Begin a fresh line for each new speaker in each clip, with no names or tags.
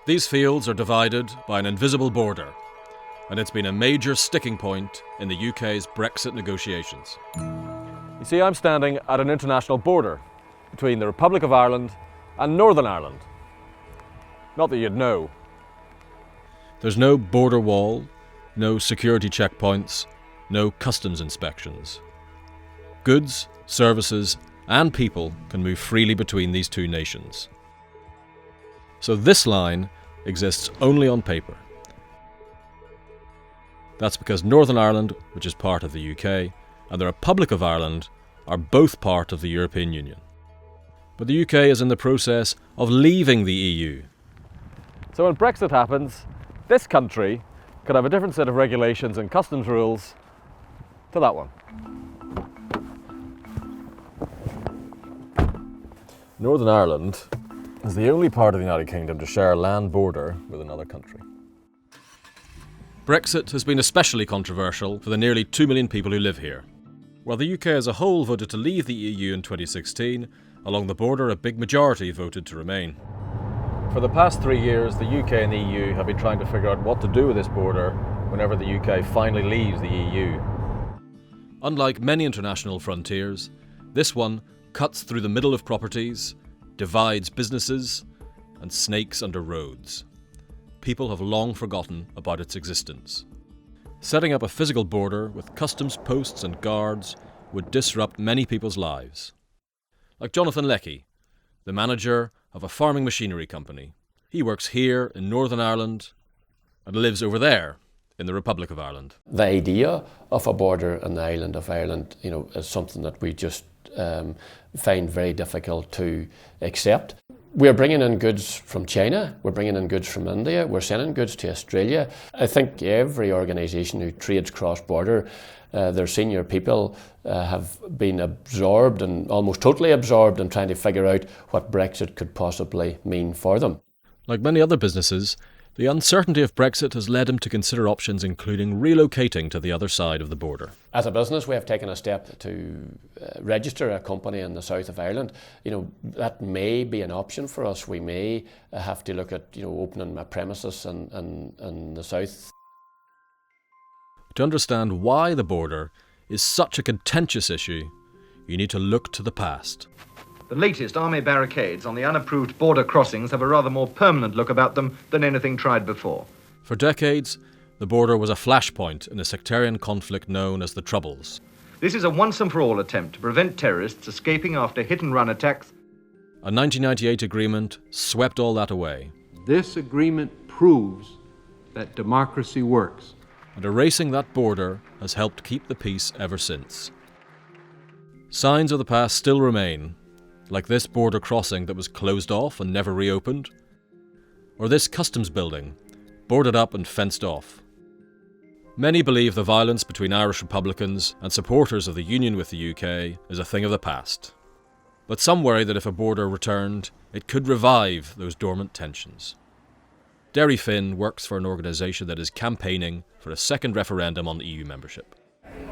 These fields are divided by an invisible border, and it's been a major sticking point in the UK's Brexit negotiations. You see, I'm standing at an international border between the Republic of Ireland and Northern Ireland. Not that you'd know. There's no border wall, no security checkpoints, no customs inspections. Goods, services, and people can move freely between these two nations. So this line exists only on paper. That's because Northern Ireland, which is part of the UK, and the Republic of Ireland are both part of the European Union. But the UK is in the process of leaving the EU. So when Brexit happens, this country could have a different set of regulations and customs rules to that one. Northern Ireland is the only part of the United Kingdom to share a land border with another country. Brexit has been especially controversial for the nearly 2 million people who live here. While the UK as a whole voted to leave the EU in 2016, along the border a big majority voted to remain. For the past 3 years, the UK and the EU have been trying to figure out what to do with this border whenever the UK finally leaves the EU. Unlike many international frontiers, this one cuts through the middle of properties, divides businesses, and snakes under roads. People have long forgotten about its existence. Setting up a physical border with customs posts and guards would disrupt many people's lives. Like Jonathan Leckie, the manager of a farming machinery company. He works here in Northern Ireland and lives over there in the Republic of Ireland.
The idea of a border on the island of Ireland, is something that we just find very difficult to accept. We're bringing in goods from China, we're bringing in goods from India, we're sending goods to Australia. I think every organisation who trades cross-border, their senior people have been absorbed and almost totally absorbed in trying to figure out what Brexit could possibly mean for them.
Like many other businesses, the uncertainty of Brexit has led him to consider options including relocating to the other side of the border.
As a business, we have taken a step to register a company in the south of Ireland. That may be an option for us. We may have to look at opening a premises in the south.
To understand why the border is such a contentious issue, you need to look to the past.
The latest army barricades on the unapproved border crossings have a rather more permanent look about them than anything tried before.
For decades, the border was a flashpoint in a sectarian conflict known as the Troubles.
This is a once-and-for-all attempt to prevent terrorists escaping after hit-and-run attacks.
A 1998 agreement swept all that away.
This agreement proves that democracy works.
And erasing that border has helped keep the peace ever since. Signs of the past still remain, like this border crossing that was closed off and never reopened, or this customs building, boarded up and fenced off. Many believe the violence between Irish Republicans and supporters of the union with the UK is a thing of the past. But some worry that if a border returned, it could revive those dormant tensions. Derry Finn works for an organisation that is campaigning for a second referendum on EU membership.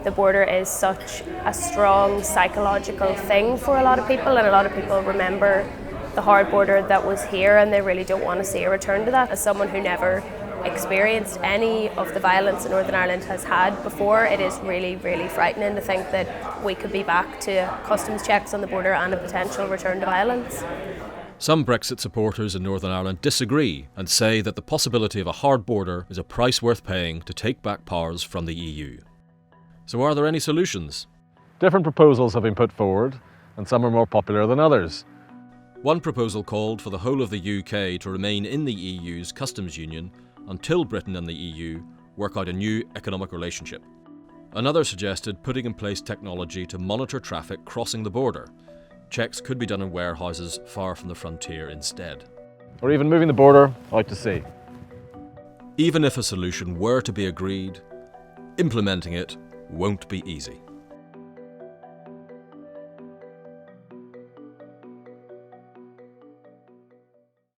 The border is such a strong psychological thing for a lot of people, and a lot of people remember the hard border that was here and they really don't want to see a return to that. As someone who never experienced any of the violence that Northern Ireland has had before, it is really, really frightening to think that we could be back to customs checks on the border and a potential return to violence.
Some Brexit supporters in Northern Ireland disagree and say that the possibility of a hard border is a price worth paying to take back powers from the EU. So are there any solutions? Different proposals have been put forward, and some are more popular than others. One proposal called for the whole of the UK to remain in the EU's customs union until Britain and the EU work out a new economic relationship. Another suggested putting in place technology to monitor traffic crossing the border. Checks could be done in warehouses far from the frontier instead. Or even moving the border out to sea. Even if a solution were to be agreed, implementing it won't be easy.